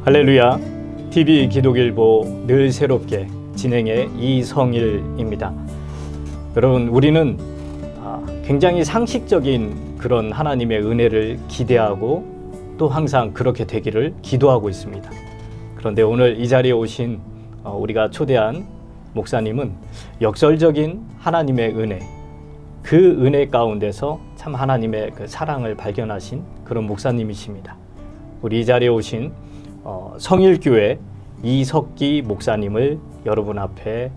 할렐루야. TV 기독일보 늘 새롭게 진행의 이성일입니다. 여러분, 우리는 굉장히 상식적인 그런 하나님의 은혜를 기대하고 또 항상 그렇게 되기를 기도하고 있습니다. 그런데 오늘 이 자리에 오신 우리가 초대한 목사님은 역설적인 하나님의 은혜, 그 은혜 가운데서 참 하나님의 그 사랑을 발견하신 그런 목사님이십니다. 우리 이 자리에 오신 성일교회 이석기 목사님을 여러분 앞에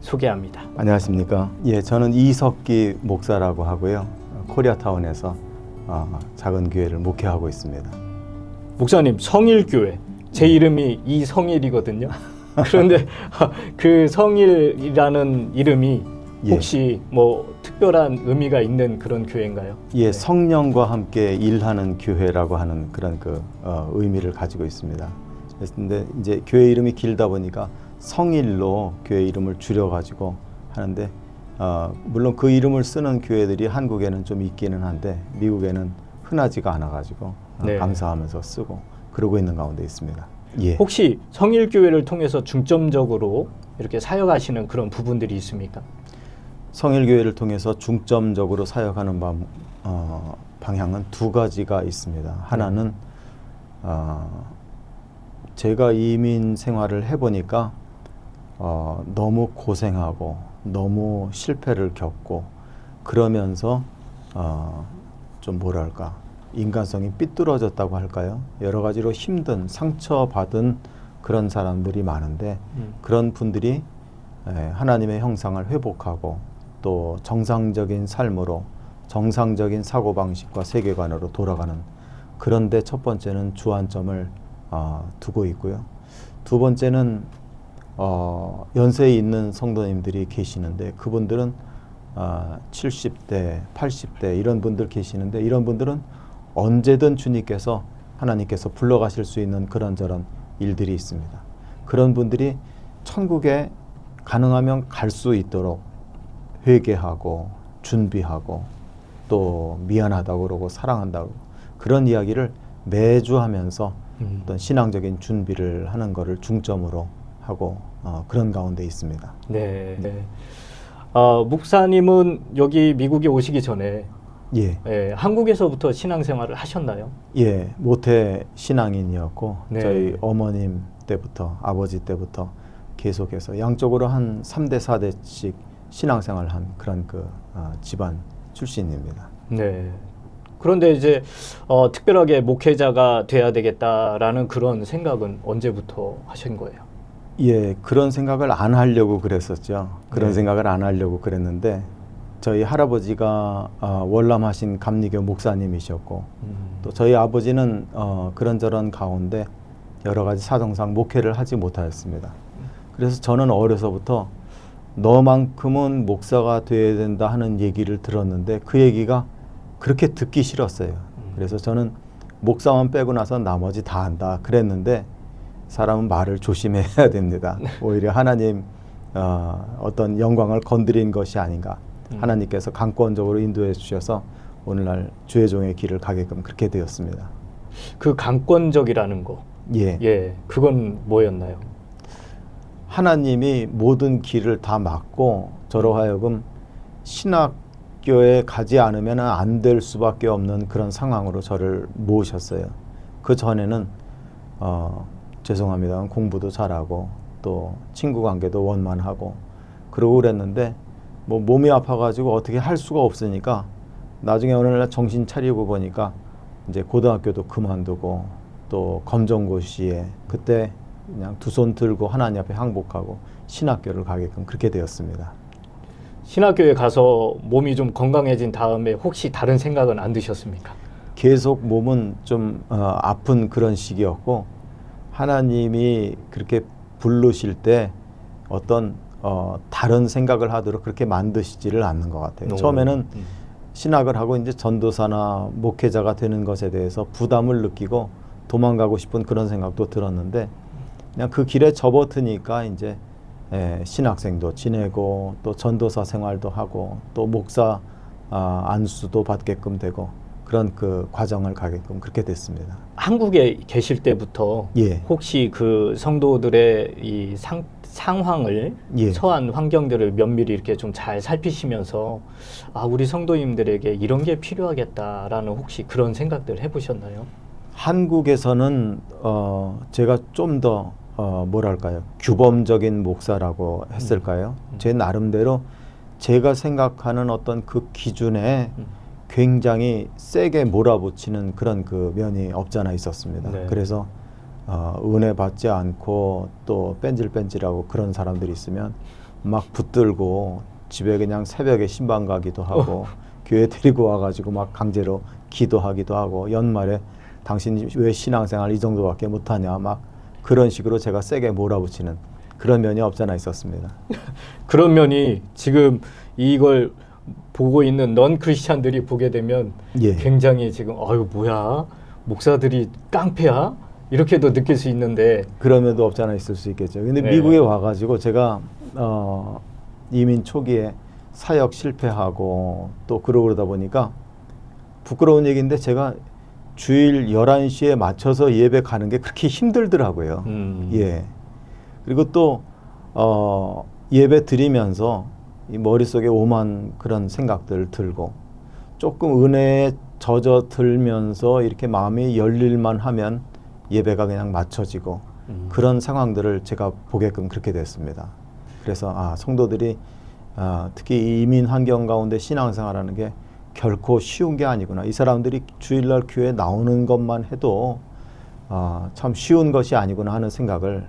소개합니다. 안녕하십니까. 예, 저는 이석기 목사라고 하고요. 코리아타운에서 작은 교회를 목회하고 있습니다. 목사님, 성일교회, 제 이름이 이성일이거든요. 그런데 그 성일이라는 이름이 혹시 뭐 특별한 의미가 있는 그런 교회인가요? 예, 성령과 함께 일하는 교회라고 하는 그런 의미를 가지고 있습니다. 그런데 이제 교회 이름이 길다 보니까 성일로 교회 이름을 줄여가지고 하는데 물론 그 이름을 쓰는 교회들이 한국에는 좀 있기는 한데 미국에는 흔하지가 않아가지고 감사하면서 쓰고 그러고 있는 가운데 있습니다. 예. 혹시 성일교회를 통해서 중점적으로 이렇게 사역하시는 그런 부분들이 있습니까? 성일교회를 통해서 중점적으로 사역하는 방향은 두 가지가 있습니다. 하나는 제가 이민 생활을 해보니까 너무 고생하고 너무 실패를 겪고 그러면서 좀 뭐랄까 인간성이 삐뚤어졌다고 할까요? 여러 가지로 힘든 상처받은 그런 사람들이 많은데 그런 분들이 하나님의 형상을 회복하고 또 정상적인 삶으로 정상적인 사고방식과 세계관으로 돌아가는, 그런데 첫 번째는 주안점을 두고 있고요. 두 번째는 연세에 있는 성도님들이 계시는데 그분들은 70대, 80대 이런 분들 계시는데 이런 분들은 언제든 주님께서 하나님께서 불러가실 수 있는 그런저런 일들이 있습니다. 그런 분들이 천국에 가능하면 갈 수 있도록 회개하고 준비하고 또 미안하다고 그러고 사랑한다고 그런 이야기를 매주 하면서 어떤 신앙적인 준비를 하는 것을 중점으로 하고 그런 가운데 있습니다. 네. 목사님은 여기 미국에 오시기 전에 한국에서부터 신앙생활을 하셨나요? 예, 모태 신앙인이었고 저희 어머님 때부터 아버지 때부터 계속해서 양쪽으로 한 3대 4대씩 신앙생활을 한 그런 집안 출신입니다. 네. 그런데 이제 특별하게 목회자가 돼야 되겠다라는 그런 생각은 언제부터 하신 거예요? 예, 그런 생각을 안 하려고 그랬었죠. 그런 생각을 안 하려고 그랬는데 저희 할아버지가 월남하신 감리교 목사님이셨고 또 저희 아버지는 그런저런 가운데 여러 가지 사정상 목회를 하지 못하였습니다. 그래서 저는 어려서부터 너만큼은 목사가 돼야 된다 하는 얘기를 들었는데 그 얘기가 그렇게 듣기 싫었어요. 그래서 저는 목사만 빼고 나서 나머지 다 한다 그랬는데 사람은 말을 조심해야 됩니다. 오히려 하나님 어떤 영광을 건드린 것이 아닌가. 하나님께서 강권적으로 인도해 주셔서 오늘날 주의 종의 길을 가게끔 그렇게 되었습니다. 그 강권적이라는 거, 그건 뭐였나요? 하나님이 모든 길을 다 막고 저로 하여금 신학교에 가지 않으면 안 될 수밖에 없는 그런 상황으로 저를 모으셨어요. 그 전에는 죄송합니다. 공부도 잘하고 또 친구 관계도 원만하고 그러고 그랬는데 뭐 몸이 아파가지고 어떻게 할 수가 없으니까 나중에 어느 날 정신 차리고 보니까 이제 고등학교도 그만두고 또 검정고시에 그때 그냥 두 손 들고 하나님 앞에 항복하고 신학교를 가게끔 그렇게 되었습니다. 신학교에 가서 몸이 좀 건강해진 다음에 혹시 다른 생각은 안 드셨습니까? 계속 몸은 좀 아픈 그런 시기였고 하나님이 그렇게 부르실 때 어떤 다른 생각을 하도록 그렇게 만드시지를 않는 것 같아요. 처음에는 신학을 하고 이제 전도사나 목회자가 되는 것에 대해서 부담을 느끼고 도망가고 싶은 그런 생각도 들었는데 그냥 그 길에 접어드니까 이제 신학생도 지내고 또 전도사 생활도 하고 또 목사 안수도 받게끔 되고 그런 그 과정을 가게끔 그렇게 됐습니다. 한국에 계실 때부터 예. 혹시 그 성도들의 이 상황을 예. 처한 환경들을 면밀히 이렇게 좀 잘 살피시면서 아 우리 성도님들에게 이런 게 필요하겠다라는 혹시 그런 생각들 해보셨나요? 한국에서는 제가 좀 더 뭐랄까요, 규범적인 목사라고 했을까요? 제 나름대로 제가 생각하는 어떤 그 기준에 굉장히 세게 몰아붙이는 그런 그 면이 없잖아 있었습니다. 네. 그래서 은혜 받지 않고 또 뺀질뺀질하고 그런 사람들이 있으면 막 붙들고 집에 그냥 새벽에 신방 가기도 하고 교회 데리고 와가지고 막 강제로 기도하기도 하고 연말에 당신 왜 신앙생활 이 정도밖에 못하냐 막 그런 식으로 제가 세게 몰아붙이는 그런 면이 없잖아 있었습니다. 그런 면이 지금 이걸 보고 있는 넌 크리스찬들이 보게 되면 예. 굉장히 지금 아유 뭐야 목사들이 깡패야 이렇게도 느낄 수 있는데 그런 면도 없잖아 있을 수 있겠죠. 근데 네. 미국에 와가지고 제가 이민 초기에 사역 실패하고 또 그러다 보니까 부끄러운 얘기인데 제가 주일 11시에 맞춰서 예배 가는 게 그렇게 힘들더라고요. 예. 그리고 또 예배 드리면서 이 머릿속에 오만 그런 생각들 들고 조금 은혜에 젖어 들면서 이렇게 마음이 열릴만 하면 예배가 그냥 맞춰지고 그런 상황들을 제가 보게끔 그렇게 됐습니다. 그래서 성도들이 특히 이민 환경 가운데 신앙생활하는 게 결코 쉬운 게 아니구나. 이 사람들이 주일날 교회 나오는 것만 해도 참 쉬운 것이 아니구나 하는 생각을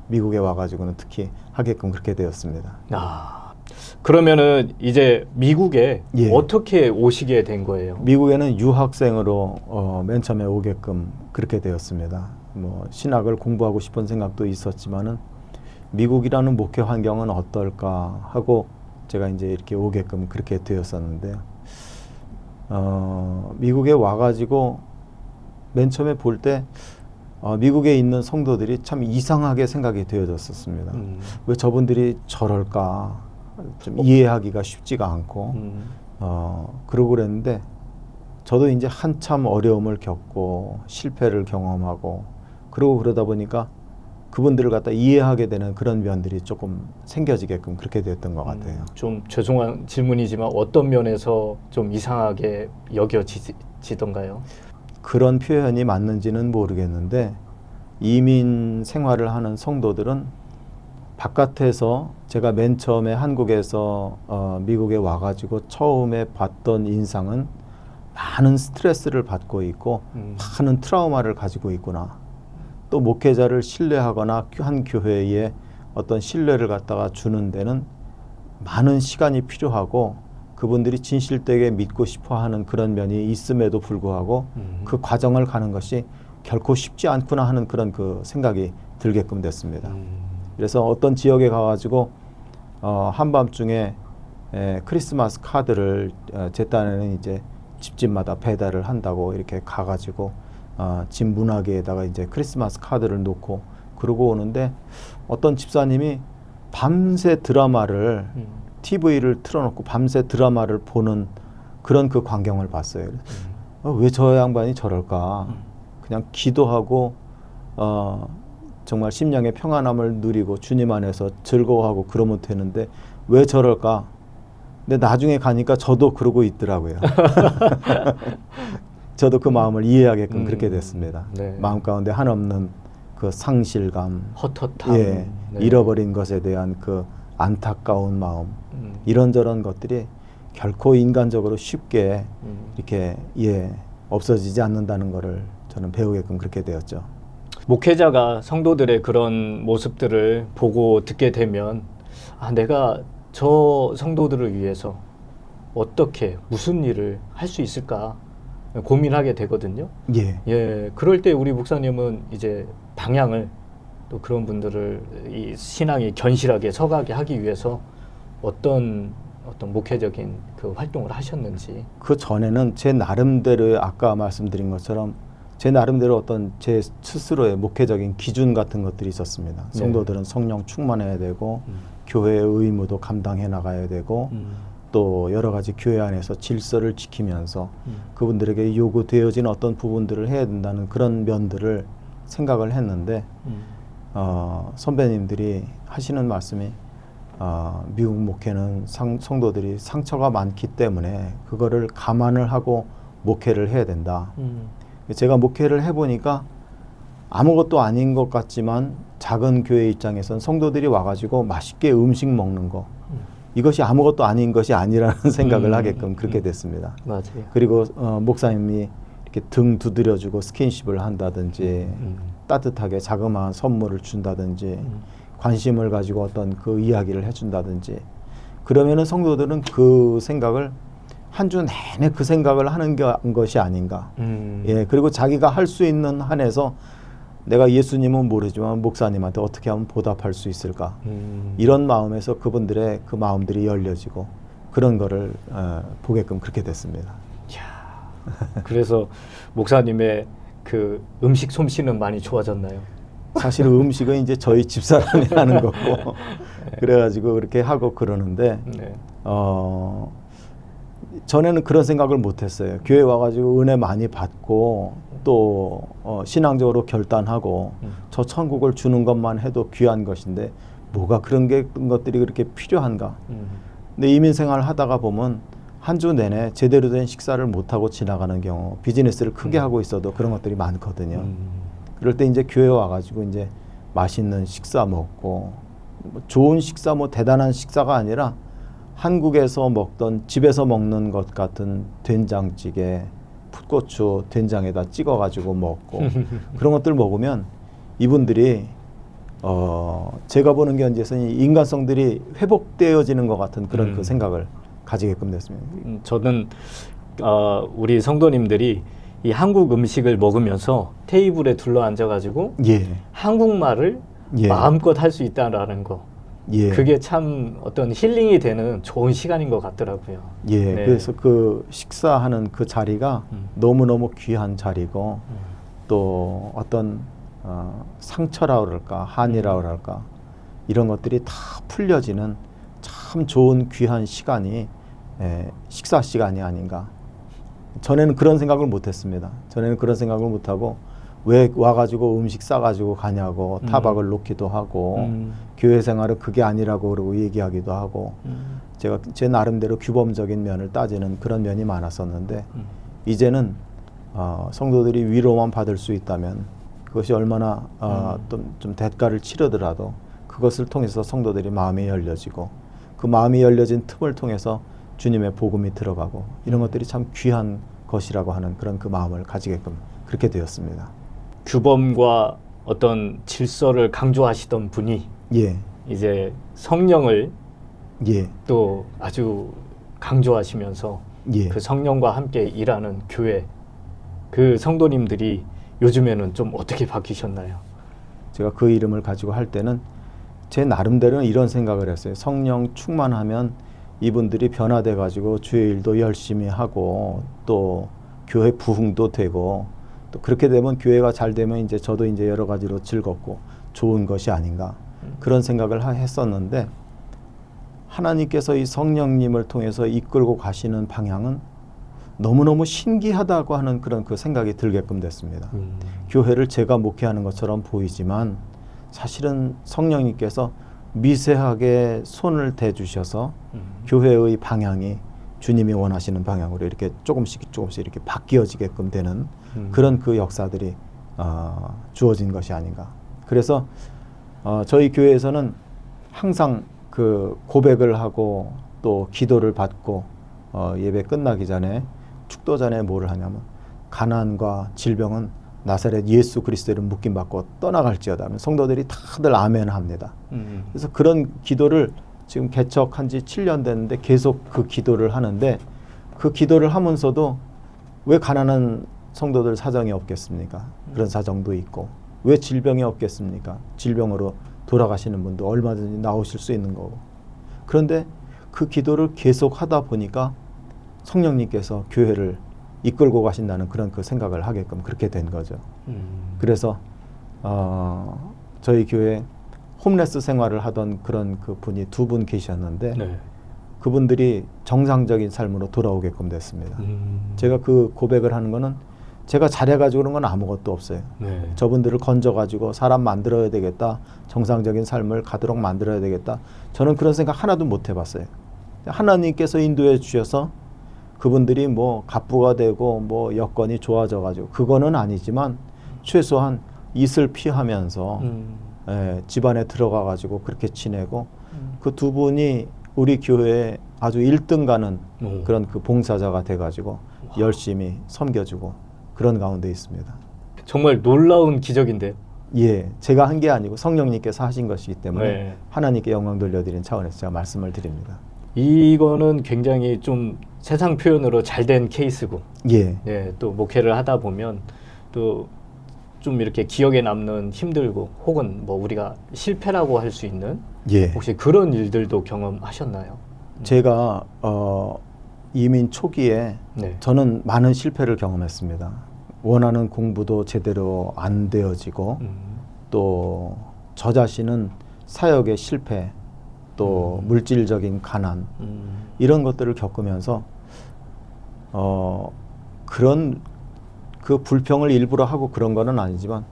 미국에 와가지고는 특히 하게끔 그렇게 되었습니다. 그러면은 이제 미국에 예. 어떻게 오시게 된 거예요? 미국에는 유학생으로 맨 처음에 오게끔 그렇게 되었습니다. 뭐 신학을 공부하고 싶은 생각도 있었지만은 미국이라는 목회 환경은 어떨까 하고 제가 이제 이렇게 오게끔 그렇게 되었었는데 미국에 와가지고 맨 처음에 볼 때 미국에 있는 성도들이 참 이상하게 생각이 되어졌었습니다. 왜 저분들이 저럴까 좀 이해하기가 쉽지가 않고 그러고 그랬는데 저도 이제 한참 어려움을 겪고 실패를 경험하고 그러고 그러다 보니까 그분들을 갖다 이해하게 되는 그런 면들이 조금 생겨지게끔 그렇게 됐던 것 같아요. 좀 죄송한 질문이지만 어떤 면에서 좀 이상하게 여겨지던가요? 그런 표현이 맞는지는 모르겠는데 이민 생활을 하는 성도들은 바깥에서 제가 맨 처음에 한국에서 미국에 와가지고 처음에 봤던 인상은 많은 스트레스를 받고 있고 많은 트라우마를 가지고 있구나. 또 목회자를 신뢰하거나 한 교회에 어떤 신뢰를 갖다가 주는 데는 많은 시간이 필요하고 그분들이 진실되게 믿고 싶어하는 그런 면이 있음에도 불구하고 그 과정을 가는 것이 결코 쉽지 않구나 하는 그런 그 생각이 들게끔 됐습니다. 그래서 어떤 지역에 가가지고 한밤중에 크리스마스 카드를 제 딴에는 이제 집집마다 배달을 한다고 이렇게 가가지고 집 문화계에다가 이제 크리스마스 카드를 놓고 그러고 오는데 어떤 집사님이 밤새 드라마를 TV를 틀어놓고 밤새 드라마를 보는 그런 그 광경을 봤어요. 왜 저 양반이 저럴까? 그냥 기도하고 정말 심령의 평안함을 누리고 주님 안에서 즐거워하고 그러면 되는데 왜 저럴까? 근데 나중에 가니까 저도 그러고 있더라고요. 저도 그 마음을 이해하게끔 그렇게 됐습니다. 네. 마음 가운데 한없는 그 상실감, 헛헛함, 예, 네. 잃어버린 것에 대한 그 안타까운 마음, 이런저런 것들이 결코 인간적으로 쉽게 이렇게 없어지지 않는다는 것을 저는 배우게끔 그렇게 되었죠. 목회자가 성도들의 그런 모습들을 보고 듣게 되면 내가 저 성도들을 위해서 어떻게 무슨 일을 할 수 있을까 고민하게 되거든요. 예. 그럴 때 우리 목사님은 이제 방향을 또 그런 분들을 이 신앙이 견실하게 서가게 하기 위해서 어떤 목회적인 그 활동을 하셨는지. 그 전에는 제 나름대로 아까 말씀드린 것처럼 제 나름대로 어떤 제 스스로의 목회적인 기준 같은 것들이 있었습니다. 성도들은 성령 충만해야 되고 교회의 의무도 감당해 나가야 되고 또 여러 가지 교회 안에서 질서를 지키면서 그분들에게 요구되어진 어떤 부분들을 해야 된다는 그런 면들을 생각을 했는데 선배님들이 하시는 말씀이 미국 목회는 성도들이 상처가 많기 때문에 그거를 감안을 하고 목회를 해야 된다. 제가 목회를 해보니까 아무것도 아닌 것 같지만 작은 교회 입장에선 성도들이 와가지고 맛있게 음식 먹는 거 이것이 아무것도 아닌 것이 아니라는 생각을 하게끔 그렇게 됐습니다. 맞아요. 그리고 목사님이 이렇게 등 두드려주고 스킨십을 한다든지 따뜻하게 자그마한 선물을 준다든지 관심을 가지고 어떤 그 이야기를 해준다든지 그러면은 성도들은 그 생각을 한 주 내내 그 생각을 하는 것이 아닌가. 예, 그리고 자기가 할 수 있는 한에서 내가 예수님은 모르지만 목사님한테 어떻게 하면 보답할 수 있을까. 이런 마음에서 그분들의 그 마음들이 열려지고 그런 거를 보게끔 그렇게 됐습니다. 그래서 목사님의 그 음식 솜씨는 많이 좋아졌나요? 사실 음식은 이제 저희 집사람이 하는 거고 그래가지고 그렇게 하고 그러는데 네. 전에는 그런 생각을 못했어요. 교회 와가지고 은혜 많이 받고 또 신앙적으로 결단하고 저 천국을 주는 것만 해도 귀한 것인데 뭐가 그런 것들이 그렇게 필요한가. 근데 이민생활 하다가 보면 한 주 내내 제대로 된 식사를 못하고 지나가는 경우 비즈니스를 크게 하고 있어도 그런 것들이 많거든요. 그럴 때 이제 교회 와가지고 이제 맛있는 식사 먹고 뭐 좋은 식사 뭐 대단한 식사가 아니라 한국에서 먹던 집에서 먹는 것 같은 된장찌개, 풋고추 된장에다 찍어가지고 먹고 그런 것들 먹으면 이분들이 제가 보는 견지에서는 인간성들이 회복되어지는 것 같은 그런 그 생각을 가지게끔 됐습니다. 저는 우리 성도님들이 이 한국 음식을 먹으면서 테이블에 둘러앉아가지고 예. 한국말을 예. 마음껏 할 수 있다라는 거. 예. 그게 참 어떤 힐링이 되는 좋은 시간인 것 같더라고요. 예. 네. 그래서 그 식사하는 그 자리가 너무너무 귀한 자리고 또 어떤 상처라 그럴까 한이라 그럴까 이런 것들이 다 풀려지는 참 좋은 귀한 시간이 식사 시간이 아닌가. 전에는 그런 생각을 못했습니다. 전에는 그런 생각을 못하고 왜 와가지고 음식 싸가지고 가냐고 타박을 놓기도 하고 교회 생활은 그게 아니라고 그러고 얘기하기도 하고 제가 제 나름대로 규범적인 면을 따지는 그런 면이 많았었는데 이제는 성도들이 위로만 받을 수 있다면 그것이 얼마나 좀 대가를 치르더라도 그것을 통해서 성도들이 마음이 열려지고 그 마음이 열려진 틈을 통해서 주님의 복음이 들어가고 이런 것들이 참 귀한 것이라고 하는 그런 그 마음을 가지게끔 그렇게 되었습니다. 규범과 어떤 질서를 강조하시던 분이 예. 이제 성령을 예. 또 아주 강조하시면서 예. 그 성령과 함께 일하는 교회 그 성도님들이 요즘에는 좀 어떻게 바뀌셨나요? 제가 그 이름을 가지고 할 때는 제 나름대로는 이런 생각을 했어요. 성령 충만하면 이분들이 변화돼 가지고 주의 일도 열심히 하고 또 교회 부흥도 되고 또 그렇게 되면 교회가 잘 되면 이제 저도 이제 여러 가지로 즐겁고 좋은 것이 아닌가 그런 생각을 했었는데 하나님께서 이 성령님을 통해서 이끌고 가시는 방향은 너무너무 신기하다고 하는 그런 그 생각이 들게끔 됐습니다. 교회를 제가 목회하는 것처럼 보이지만 사실은 성령님께서 미세하게 손을 대주셔서 교회의 방향이 주님이 원하시는 방향으로 이렇게 조금씩 이렇게 바뀌어지게끔 되는 그런 그 역사들이 주어진 것이 아닌가. 그래서 저희 교회에서는 항상 그 고백을 하고 또 기도를 받고 예배 끝나기 전에 축도 전에 뭐를 하냐면 가난과 질병은 나사렛 예수 그리스도를 묶임받고 떠나갈지어다 하면 성도들이 다들 아멘 합니다. 그래서 그런 기도를 지금 개척한 지 7년 됐는데 계속 그 기도를 하는데 그 기도를 하면서도 왜 가난한 성도들 사정이 없겠습니까? 그런 사정도 있고 왜 질병이 없겠습니까? 질병으로 돌아가시는 분도 얼마든지 나오실 수 있는 거고 그런데 그 기도를 계속 하다 보니까 성령님께서 교회를 이끌고 가신다는 그런 그 생각을 하게끔 그렇게 된 거죠. 그래서 저희 교회 홈레스 생활을 하던 그런 그 분이 두 분 계셨는데 네. 그분들이 정상적인 삶으로 돌아오게끔 됐습니다. 제가 그 고백을 하는 거는 제가 잘해가지고 그런 건 아무것도 없어요. 네. 저분들을 건져가지고 사람 만들어야 되겠다. 정상적인 삶을 가도록 만들어야 되겠다. 저는 그런 생각 하나도 못 해봤어요. 하나님께서 인도해 주셔서 그분들이 뭐 갑부가 되고 뭐 여건이 좋아져가지고 그거는 아니지만 최소한 이슬 피하면서 집안에 들어가가지고 그렇게 지내고 그 두 분이 우리 교회에 아주 1등 가는 그런 그 봉사자가 돼가지고 열심히 섬겨주고 그런 가운데 있습니다. 정말 놀라운 기적인데요. 예, 제가 한 게 아니고 성령님께서 하신 것이기 때문에 네. 하나님께 영광 돌려드리는 차원에서 제가 말씀을 드립니다. 이거는 굉장히 좀 세상 표현으로 잘된 케이스고, 예, 네, 또 목회를 하다 보면 또 좀 이렇게 기억에 남는 힘들고 혹은 뭐 우리가 실패라고 할 수 있는 예. 혹시 그런 일들도 경험하셨나요? 제가 이민 초기에 네. 저는 많은 실패를 경험했습니다. 원하는 공부도 제대로 안 되어지고 또 저 자신은 사역의 실패 또 물질적인 가난 이런 것들을 겪으면서 그런 그 불평을 일부러 하고 그런 거는 아니지만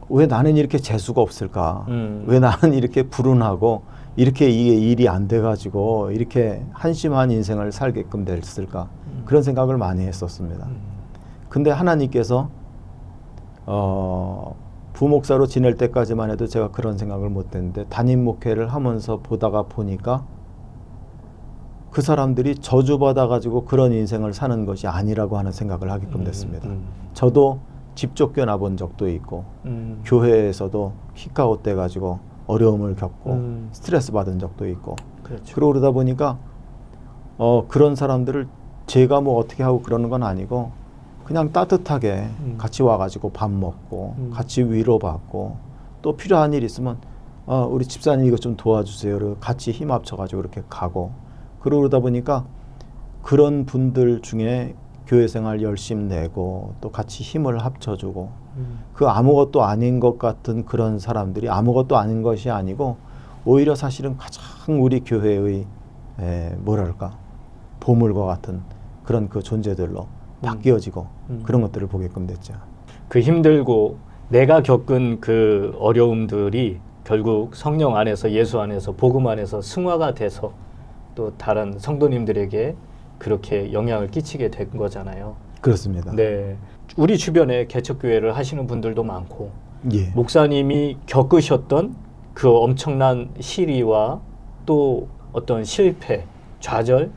왜 나는 이렇게 재수가 없을까? 왜 나는 이렇게 불운하고 이렇게 이게 일이 안 돼가지고 이렇게 한심한 인생을 살게끔 됐을까? 그런 생각을 많이 했었습니다. 근데 하나님께서 부목사로 지낼 때까지만 해도 제가 그런 생각을 못 했는데 담임 목회를 하면서 보다가 보니까 그 사람들이 저주받아가지고 그런 인생을 사는 것이 아니라고 하는 생각을 하게끔 됐습니다. 저도 집 쫓겨나 본 적도 있고 교회에서도 킥아웃 돼가지고 어려움을 겪고 스트레스 받은 적도 있고 그렇죠. 그러다 보니까 그런 사람들을 제가 뭐 어떻게 하고 그러는 건 아니고 그냥 따뜻하게 같이 와가지고 밥 먹고 같이 위로받고 또 필요한 일 있으면 우리 집사님 이거 좀 도와주세요. 같이 힘 합쳐가지고 이렇게 가고 그러다 보니까 그런 분들 중에 교회 생활 열심히 내고 또 같이 힘을 합쳐주고 그 아무것도 아닌 것 같은 그런 사람들이 아무것도 아닌 것이 아니고 오히려 사실은 가장 우리 교회의 뭐랄까 보물과 같은 그런 그 존재들로 바뀌어지고 그런 것들을 보게끔 됐죠. 그 힘들고 내가 겪은 그 어려움들이 결국 성령 안에서 예수 안에서 복음 안에서 승화가 돼서 또 다른 성도님들에게 그렇게 영향을 끼치게 된 거잖아요. 그렇습니다. 네, 우리 주변에 개척교회를 하시는 분들도 많고 예. 목사님이 겪으셨던 그 엄청난 시리와 또 어떤 실패, 좌절,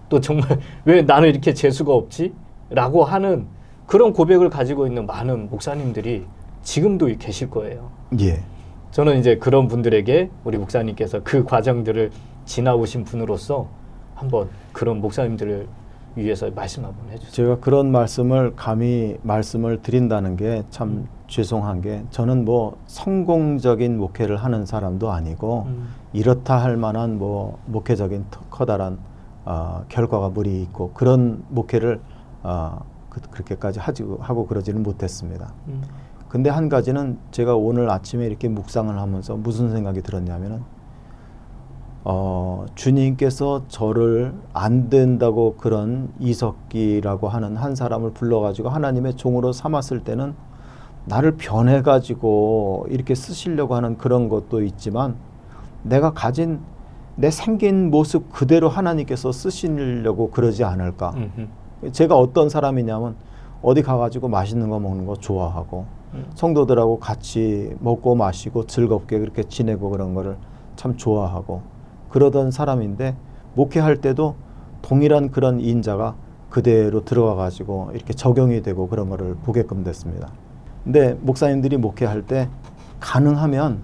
또 정말 왜 나는 이렇게 재수가 없지? 라고 하는 그런 고백을 가지고 있는 많은 목사님들이 지금도 계실 거예요. 예. 저는 이제 그런 분들에게 우리 목사님께서 그 과정들을 지나오신 분으로서 한번 그런 목사님들을 위해서 말씀 한번 해주세요. 제가 그런 말씀을 감히 말씀을 드린다는 게 참 죄송한 게 저는 뭐 성공적인 목회를 하는 사람도 아니고 이렇다 할 만한 뭐 목회적인 커다란 결과가 무리 있고 그런 목회를 그렇게까지 하고 그러지는 못했습니다. 근데 한 가지는 제가 오늘 아침에 이렇게 묵상을 하면서 무슨 생각이 들었냐면은 주님께서 저를 안 된다고 그런 이석기라고 하는 한 사람을 불러가지고 하나님의 종으로 삼았을 때는 나를 변해가지고 이렇게 쓰시려고 하는 그런 것도 있지만 내가 가진 내 생긴 모습 그대로 하나님께서 쓰시려고 그러지 않을까. 제가 어떤 사람이냐면 어디 가가지고 맛있는 거 먹는 거 좋아하고 성도들하고 같이 먹고 마시고 즐겁게 그렇게 지내고 그런 거를 참 좋아하고 그러던 사람인데 목회할 때도 동일한 그런 인자가 그대로 들어가가지고 이렇게 적용이 되고 그런 거를 보게끔 됐습니다. 근데 목사님들이 목회할 때 가능하면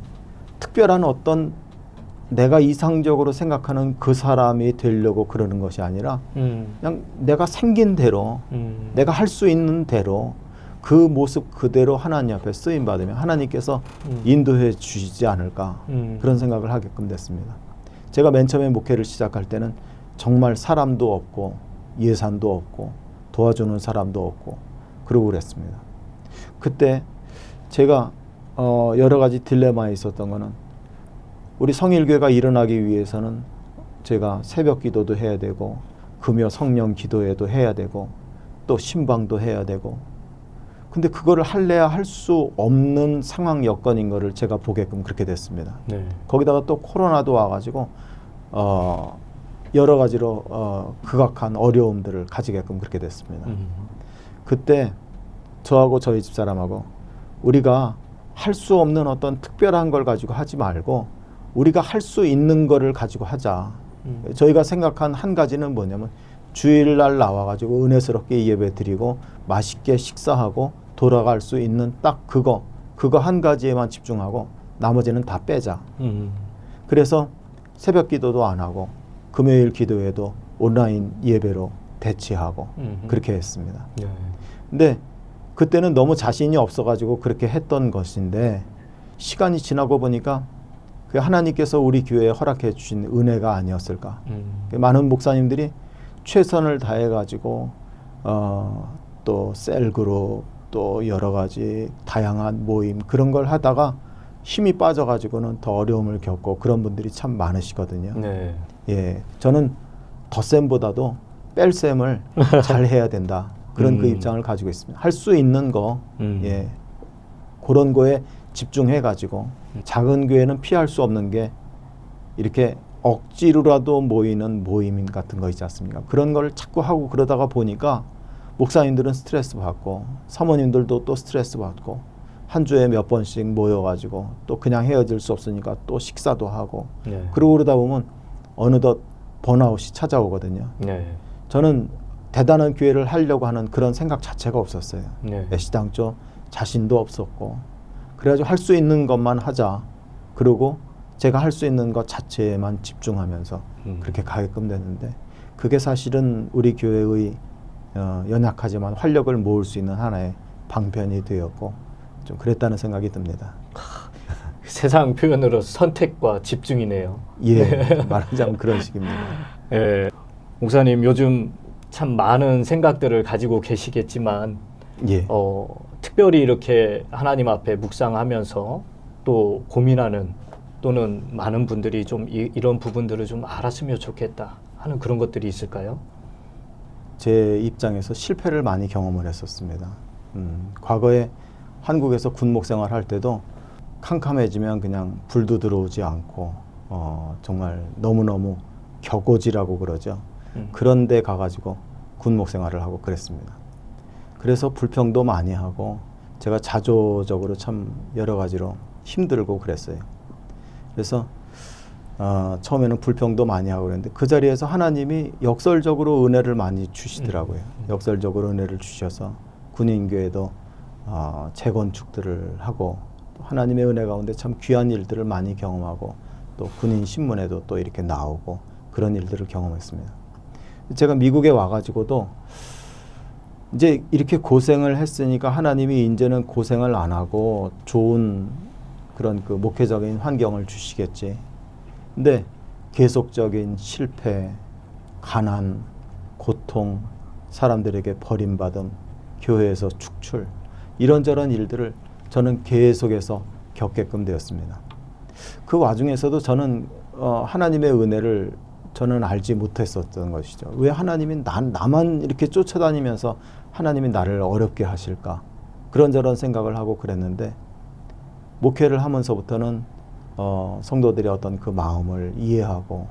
특별한 어떤 내가 이상적으로 생각하는 그 사람이 되려고 그러는 것이 아니라 그냥 내가 생긴 대로 내가 할 수 있는 대로 그 모습 그대로 하나님 앞에 쓰임 받으면 하나님께서 인도해 주시지 않을까 그런 생각을 하게끔 됐습니다. 제가 맨 처음에 목회를 시작할 때는 정말 사람도 없고 예산도 없고 도와주는 사람도 없고 그러고 그랬습니다. 그때 제가 여러 가지 딜레마에 있었던 거는 우리 성일교회가 일어나기 위해서는 제가 새벽 기도도 해야 되고 금요 성령 기도회도 해야 되고 또 신방도 해야 되고, 근데 그거를 할래야 할 수 없는 상황 여건인 거를 제가 보게끔 그렇게 됐습니다. 네. 거기다가 또 코로나도 와가지고 여러 가지로 극악한 어려움들을 가지게끔 그렇게 됐습니다. 그때 저하고 저희 집사람하고 우리가 할 수 없는 어떤 특별한 걸 가지고 하지 말고 우리가 할 수 있는 거를 가지고 하자. 저희가 생각한 한 가지는 뭐냐면 주일날 나와가지고 은혜스럽게 예배 드리고 맛있게 식사하고 돌아갈 수 있는 딱 그거 한 가지에만 집중하고 나머지는 다 빼자. 그래서 새벽 기도도 안 하고 금요일 기도회도 온라인 예배로 대체하고 그렇게 했습니다. 네. 근데 그때는 너무 자신이 없어가지고 그렇게 했던 것인데 시간이 지나고 보니까 그 하나님께서 우리 교회에 허락해 주신 은혜가 아니었을까. 많은 목사님들이 최선을 다해가지고 또 셀그룹 또 여러 가지 다양한 모임 그런 걸 하다가 힘이 빠져가지고는 더 어려움을 겪고 그런 분들이 참 많으시거든요. 네. 예, 저는 덧셈보다도 뺄셈을 잘 해야 된다. 그런 그 입장을 가지고 있습니다. 할 수 있는 거, 예, 그런 거에 집중해가지고 작은 교회는 피할 수 없는 게 이렇게 억지로라도 모이는 모임 같은 거 있지 않습니까? 그런 걸 자꾸 하고 그러다가 보니까 목사님들은 스트레스 받고 사모님들도 또 스트레스 받고 한 주에 몇 번씩 모여가지고 또 그냥 헤어질 수 없으니까 또 식사도 하고 네. 그러고 그러다 보면 어느덧 번아웃이 찾아오거든요. 네. 저는 대단한 교회를 하려고 하는 그런 생각 자체가 없었어요. 네. 애시당초 자신도 없었고 그래가지고 할 수 있는 것만 하자. 그리고 제가 할 수 있는 것 자체에만 집중하면서 그렇게 가게끔 됐는데 그게 사실은 우리 교회의 연약하지만 활력을 모을 수 있는 하나의 방편이 되었고 좀 그랬다는 생각이 듭니다. 세상 표현으로 선택과 집중이네요. 예, 말하자면 그런 식입니다. 예. 목사님 요즘 참 많은 생각들을 가지고 계시겠지만 예. 특별히 이렇게 하나님 앞에 묵상하면서 또 고민하는 또는 많은 분들이 좀 이런 부분들을 좀 알았으면 좋겠다 하는 그런 것들이 있을까요? 제 입장에서 실패를 많이 경험을 했었습니다. 과거에 한국에서 군목 생활할 때도 캄캄해지면 그냥 불도 들어오지 않고 정말 너무너무 격오지라고 그러죠. 그런 데 가가지고 군목 생활을 하고 그랬습니다. 그래서 불평도 많이 하고 제가 자조적으로 참 여러 가지로 힘들고 그랬어요. 그래서 처음에는 불평도 많이 하고 그랬는데 그 자리에서 하나님이 역설적으로 은혜를 많이 주시더라고요. 역설적으로 은혜를 주셔서 군인교회도 재건축들을 하고 하나님의 은혜 가운데 참 귀한 일들을 많이 경험하고 또 군인 신문에도 또 이렇게 나오고 그런 일들을 경험했습니다. 제가 미국에 와가지고도 이제 이렇게 고생을 했으니까 하나님이 이제는 고생을 안 하고 좋은 그런 그 목회적인 환경을 주시겠지. 근데 계속적인 실패, 가난, 고통, 사람들에게 버림받음, 교회에서 축출 이런저런 일들을 저는 계속해서 겪게끔 되었습니다. 그 와중에서도 저는 하나님의 은혜를 저는 알지 못했었던 것이죠. 왜 하나님이 나만 이렇게 쫓아다니면서 하나님이 나를 어렵게 하실까? 그런저런 생각을 하고 그랬는데 목회를 하면서부터는 성도들의 어떤 그 마음을 이해하고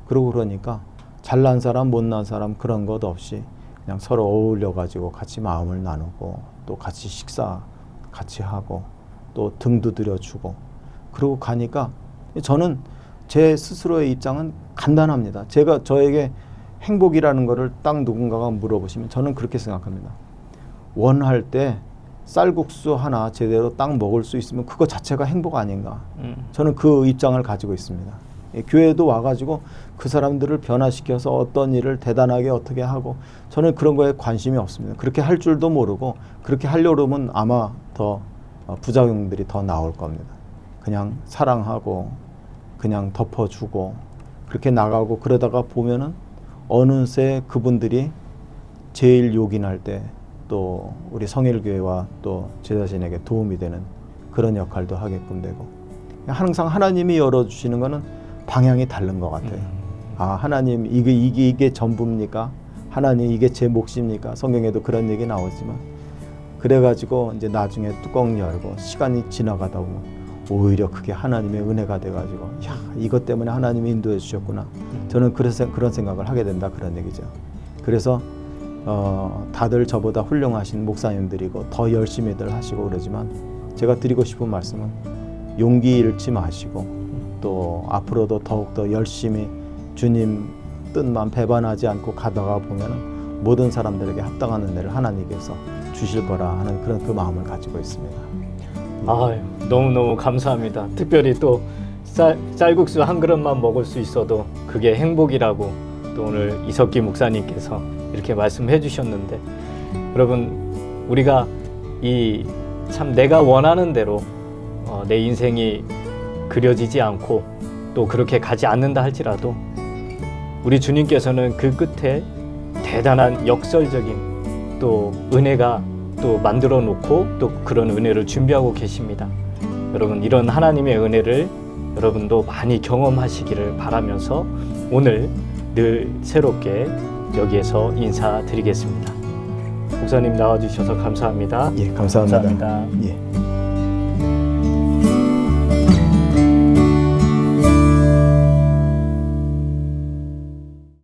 그러고 그러니까 잘난 사람 못난 사람 그런 것 없이 그냥 서로 어울려 가지고 같이 마음을 나누고 또 같이 식사 같이 하고 또 등도 들여주고 그러고 가니까 저는 제 스스로의 입장은 간단합니다. 제가 저에게 행복이라는 거를 딱 누군가가 물어보시면 저는 그렇게 생각합니다. 원할 때 쌀국수 하나 제대로 딱 먹을 수 있으면 그거 자체가 행복 아닌가. 저는 그 입장을 가지고 있습니다. 교회도 와가지고 그 사람들을 변화시켜서 어떤 일을 대단하게 어떻게 하고 저는 그런 거에 관심이 없습니다. 그렇게 할 줄도 모르고 그렇게 하려고 그러면 아마 더 부작용들이 더 나올 겁니다. 그냥 사랑하고 그냥 덮어주고 그렇게 나가고 그러다가 보면은 어느새 그분들이 제일 요긴할 때 또 우리 성일교회와 또 제 자신에게 도움이 되는 그런 역할도 하게끔 되고 항상 하나님이 열어주시는 거는 방향이 다른 것 같아요. 아, 하나님 이게 전부입니까? 하나님 이게 제 몫입니까? 성경에도 그런 얘기 나오지만 그래가지고 이제 나중에 뚜껑 열고 시간이 지나가다 보면 오히려 그게 하나님의 은혜가 돼가지고 야, 이것 때문에 하나님이 인도해 주셨구나. 저는 그런 생각을 하게 된다, 그런 얘기죠. 그래서 다들 저보다 훌륭하신 목사님들이고 더 열심히들 하시고 그러지만 제가 드리고 싶은 말씀은 용기 잃지 마시고 또 앞으로도 더욱더 열심히 주님 뜻만 배반하지 않고 가다가 보면 모든 사람들에게 합당한 은혜를 하나님께서 주실 거라 하는 그런 그 마음을 가지고 있습니다. 아유, 너무너무 감사합니다. 특별히 또 쌀국수 한 그릇만 먹을 수 있어도 그게 행복이라고 또 오늘 이석기 목사님께서 이렇게 말씀해 주셨는데, 여러분, 우리가 참 내가 원하는 대로 내 인생이 그려지지 않고 또 그렇게 가지 않는다 할지라도 우리 주님께서는 그 끝에 대단한 역설적인 또 은혜가 또 만들어 놓고 또 그런 은혜를 준비하고 계십니다. 여러분, 이런 하나님의 은혜를 여러분도 많이 경험하시기를 바라면서 오늘 늘 새롭게 여기에서 인사드리겠습니다. 목사님 나와주셔서 감사합니다. 예, 감사합니다. 감사합니다. 예.